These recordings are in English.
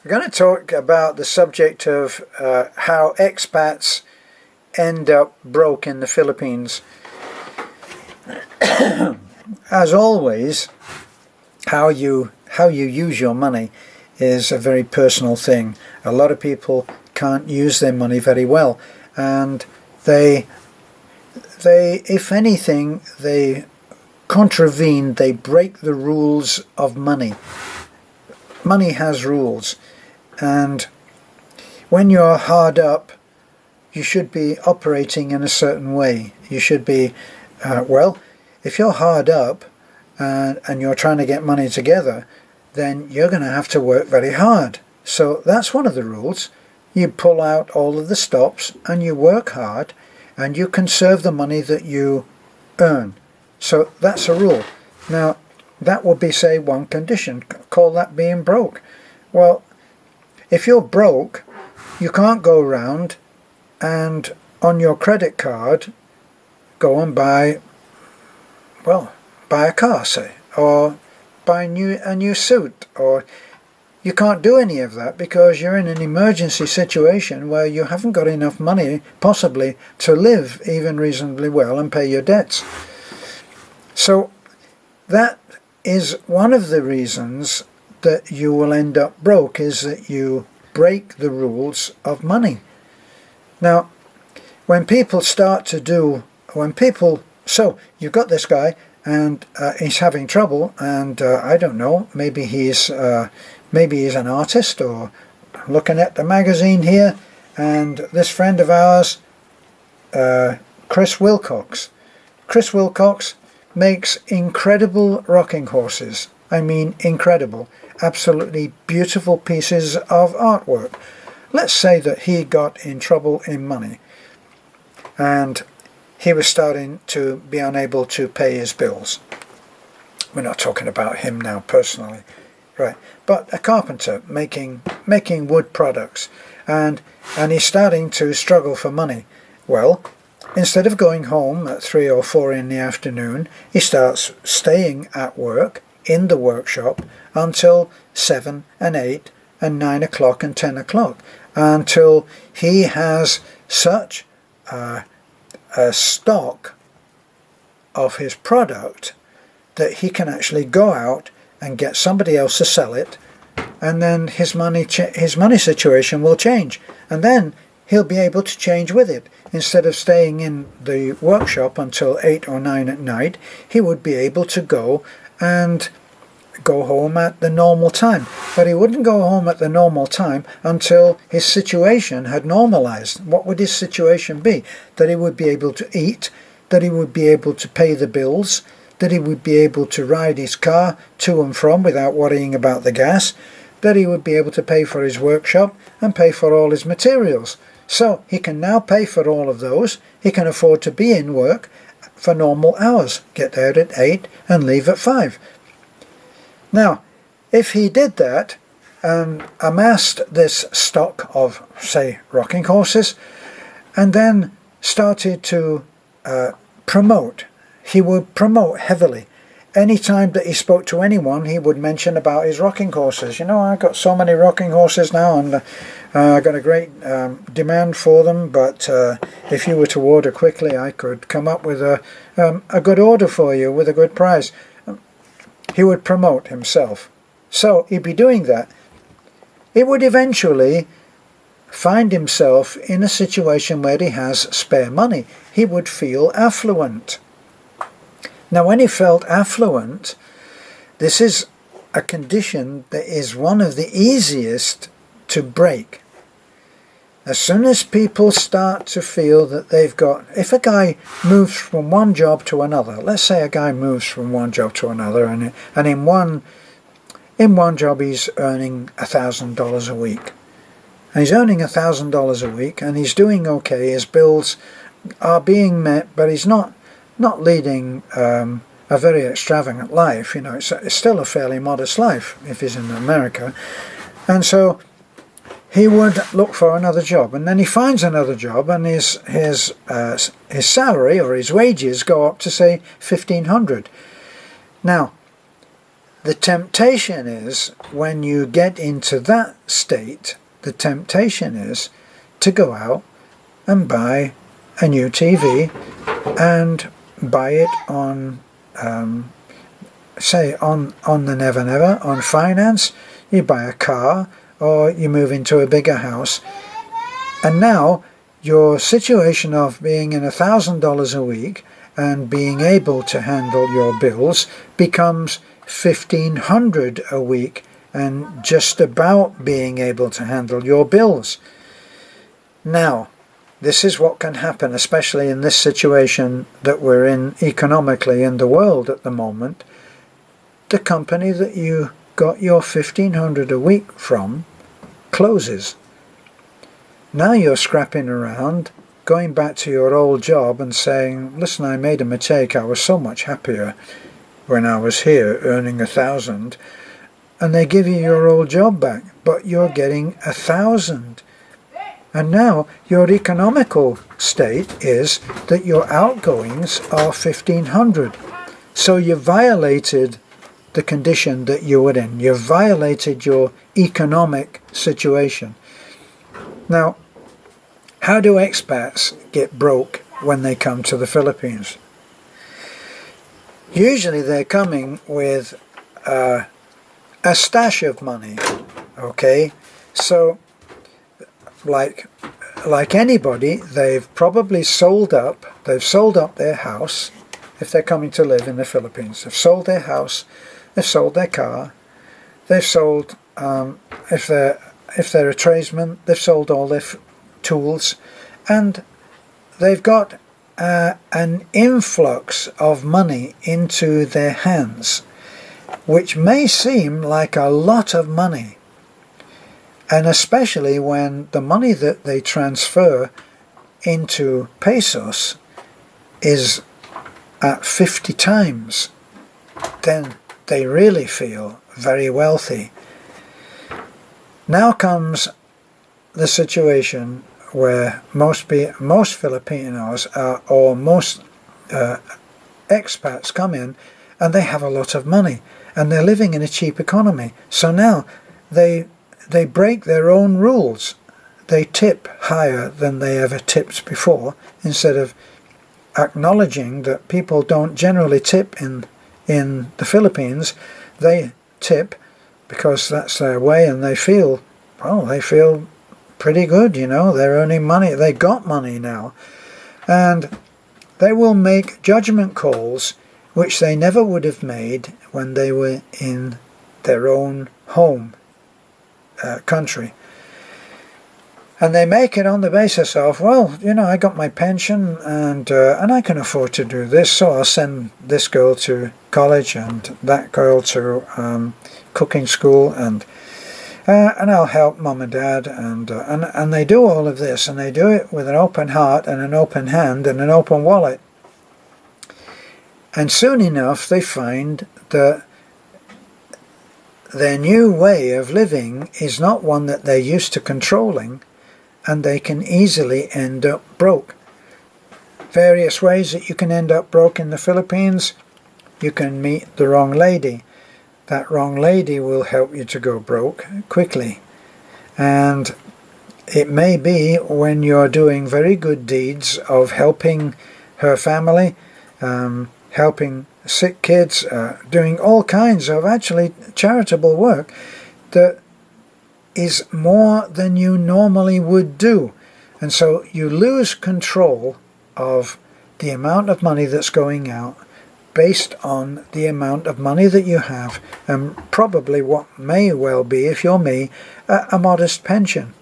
We're going to talk about the subject of how expats end up broke in the Philippines. As always, how you use your money is a very personal thing. A lot of people can't use their money very well, and they if anything, they contravene, they break the rules of money. Money has rules, and when you're hard up, you should be operating in a certain way. You should be, well, if you're hard up and you're trying to get money together, then you're going to have to work very hard. So that's one of the rules. You pull out all of the stops and you work hard and you conserve the money that you earn. So that's a rule. Now, that would be, say, one condition. Call that being broke. Well, if you're broke, you can't go around and on your credit card go and buy a car, say, or buy a new suit, or you can't do any of that because you're in an emergency situation where you haven't got enough money possibly to live even reasonably well and pay your debts. So that is one of the reasons that you will end up broke, is that you break the rules of money. Now, when people start to do, so you've got this guy and he's having trouble, and I don't know, maybe he's an artist, or looking at the magazine here, and this friend of ours, Chris Wilcox makes incredible rocking horses. I mean incredible, absolutely beautiful pieces of artwork. Let's say that he got in trouble in money and he was starting to be unable to pay his bills. We're not talking about him now personally, right? But a carpenter making wood products, and he's starting to struggle for money. Well, instead of going home at 3 or 4 in the afternoon, he starts staying at work in the workshop until 7 and 8 and 9 o'clock and 10 o'clock, until he has such a stock of his product that he can actually go out and get somebody else to sell it, and then his money situation will change, and then he'll be able to change with it. Instead of staying in the workshop until 8 or 9 at night, he would be able to go home at the normal time. But he wouldn't go home at the normal time until his situation had normalized. What would his situation be? That he would be able to eat, that he would be able to pay the bills, that he would be able to ride his car to and from without worrying about the gas, that he would be able to pay for his workshop and pay for all his materials. So he can now pay for all of those. He can afford to be in work for normal hours, get out at 8 and leave at 5. Now, if he did that and amassed this stock of, say, rocking horses, and then started to promote, he would promote heavily. Any time that he spoke to anyone, he would mention about his rocking horses. You know, I got so many rocking horses now, and I got a great demand for them, but if you were to order quickly, I could come up with a good order for you with a good price. He would promote himself. So he'd be doing that. He would eventually find himself in a situation where he has spare money. He would feel affluent. Now, when he felt affluent, this is a condition that is one of the easiest to break. As soon as people start to feel that they've got, if a guy moves from one job to another, let's say a guy moves from one job to another, and in one job he's earning $1,000 a week, and he's earning $1,000 a week, and he's doing okay, his bills are being met, but he's not leading a very extravagant life. You know, it's still a fairly modest life if he's in America, and so he would look for another job, and then he finds another job, and his salary or his wages go up to, say, $1,500. Now, The temptation is, when you get into that state, the temptation is to go out and buy a new TV and buy it on, say, on the Never Never, on finance. You buy a car, or you move into a bigger house. And now your situation of being in $1,000 a week and being able to handle your bills becomes $1,500 a week and just about being able to handle your bills. Now, this is what can happen, especially in this situation that we're in economically in the world at the moment. The company that you got your $1,500 a week from closes. Now you're scrapping around, going back to your old job and saying, listen, I made a mistake, I was so much happier when I was here earning 1,000, and they give you your old job back, but you're getting 1,000. And now your economical state is that your outgoings are 1,500. So you violated the condition that you were in. You violated your economic situation. Now, how do expats get broke when they come to the Philippines? Usually they're coming with a stash of money, okay? So, like anybody, they've probably sold up their house if they're coming to live in the Philippines. They've sold their house, they've sold their car, they've sold, if they're a tradesman, they've sold all their tools, and they've got an influx of money into their hands, which may seem like a lot of money, and especially when the money that they transfer into pesos is at 50 times, then they really feel very wealthy. Now comes the situation where most Filipinos or most expats come in, and they have a lot of money and they're living in a cheap economy. So now they break their own rules. They tip higher than they ever tipped before, instead of acknowledging that people don't generally tip in the Philippines. They tip because that's their way, and they feel pretty good, you know, they're earning money, they got money now, and they will make judgment calls which they never would have made when they were in their own home country. And they make it on the basis of, well, you know, I got my pension and I can afford to do this, so I'll send this girl to college and that girl to cooking school, and I'll help mum and dad, and they do all of this, and they do it with an open heart and an open hand and an open wallet. And soon enough they find that their new way of living is not one that they're used to controlling, and they can easily end up broke. Various ways that you can end up broke in the Philippines. You can meet the wrong lady. That wrong lady will help you to go broke quickly. And it may be when you're doing very good deeds of helping her family, helping sick kids, doing all kinds of actually charitable work that is more than you normally would do. And so you lose control of the amount of money that's going out based on the amount of money that you have, and probably what may well be, if you're me, a modest pension.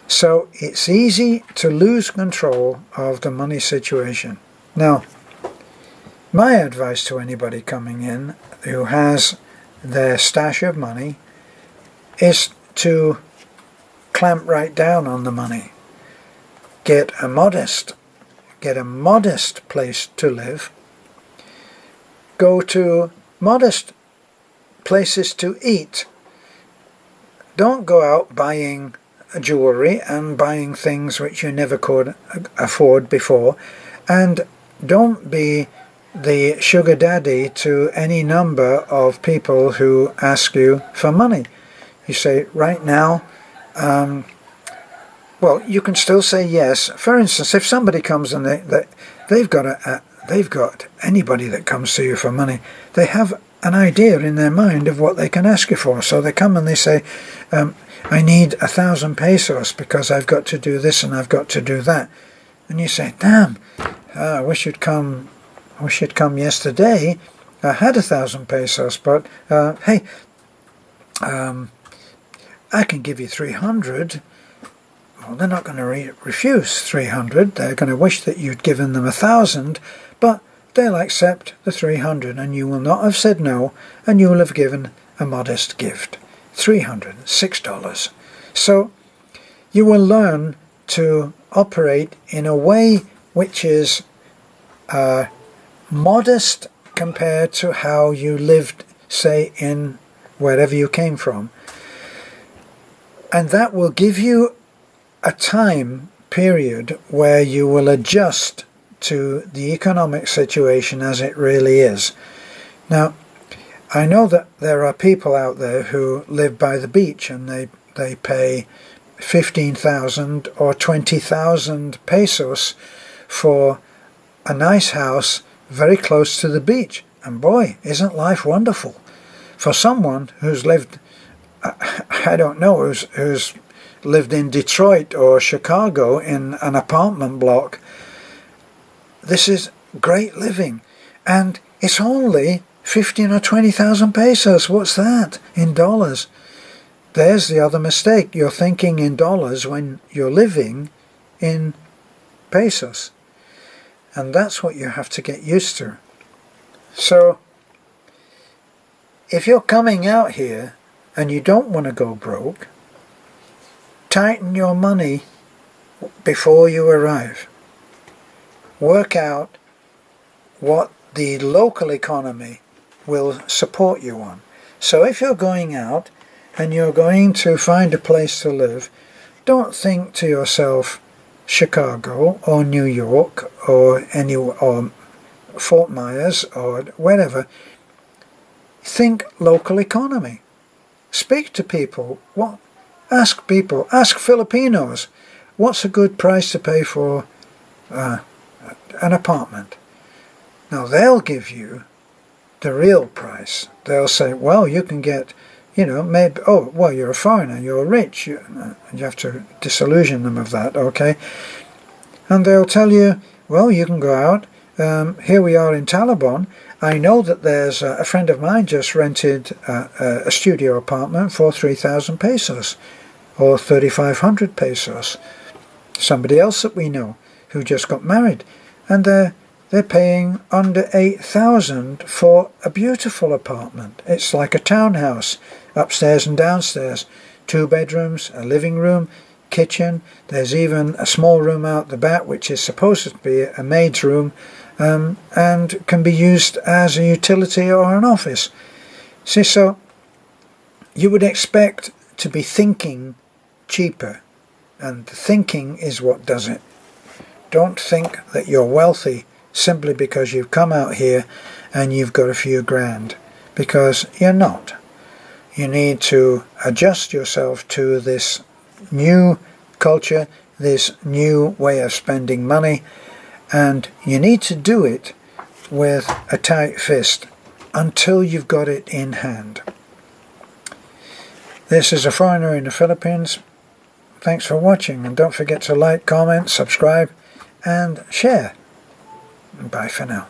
So it's easy to lose control of the money situation. Now, my advice to anybody coming in who has their stash of money is to clamp right down on the money. Get a modest place to live. Go to modest places to eat. Don't go out buying jewelry and buying things which you never could afford before, and don't be the sugar daddy to any number of people who ask you for money. You say, right now, well, you can still say yes. For instance, if somebody comes and they've got anybody that comes to you for money, they have an idea in their mind of what they can ask you for. So they come and they say, I need 1,000 pesos because I've got to do this and I've got to do that. And you say, damn, I wish you'd come yesterday. I had 1,000 pesos, but hey, I can give you 300. Well, they're not going to refuse 300. They're going to wish that you'd given them 1,000, but they'll accept the 300, and you will not have said no, and you will have given a modest gift. $306. So you will learn to operate in a way which is modest compared to how you lived, say, in wherever you came from. And that will give you a time period where you will adjust to the economic situation as it really is. Now, I know that there are people out there who live by the beach and they pay 15,000 or 20,000 pesos for a nice house very close to the beach. And boy, isn't life wonderful? For someone who's lived, I don't know, who's lived in Detroit or Chicago in an apartment block, this is great living. And it's only 15 or 20,000 pesos. What's that in dollars? There's the other mistake. You're thinking in dollars when you're living in pesos. And that's what you have to get used to. So, if you're coming out here and you don't want to go broke, tighten your money before you arrive. Work out what the local economy will support you on. So if you're going out and you're going to find a place to live, don't think to yourself Chicago or New York or Fort Myers or wherever. Think local economy. Speak to people. Ask Filipinos, what's a good price to pay for an apartment? Now they'll give you the real price. They'll say, well, you can get, maybe, oh, well, you're a foreigner, you're rich. You have to disillusion them of that, okay? And they'll tell you, well, you can go out. Here we are in Talabon. I know that there's a friend of mine just rented a studio apartment for 3,000 pesos or 3,500 pesos. Somebody else that we know who just got married, and they're paying under 8,000 for a beautiful apartment. It's like a townhouse, upstairs and downstairs, 2 bedrooms, a living room, kitchen. There's even a small room out the back which is supposed to be a maid's room, and can be used as a utility or an office. See, so you would expect to be thinking cheaper, and thinking is what does it. Don't think that you're wealthy simply because you've come out here and you've got a few grand, because you're not. You need to adjust yourself to this new culture, this new way of spending money, and you need to do it with a tight fist until you've got it in hand. This is a foreigner in the Philippines. Thanks for watching, and don't forget to like, comment, subscribe, and share. Bye for now.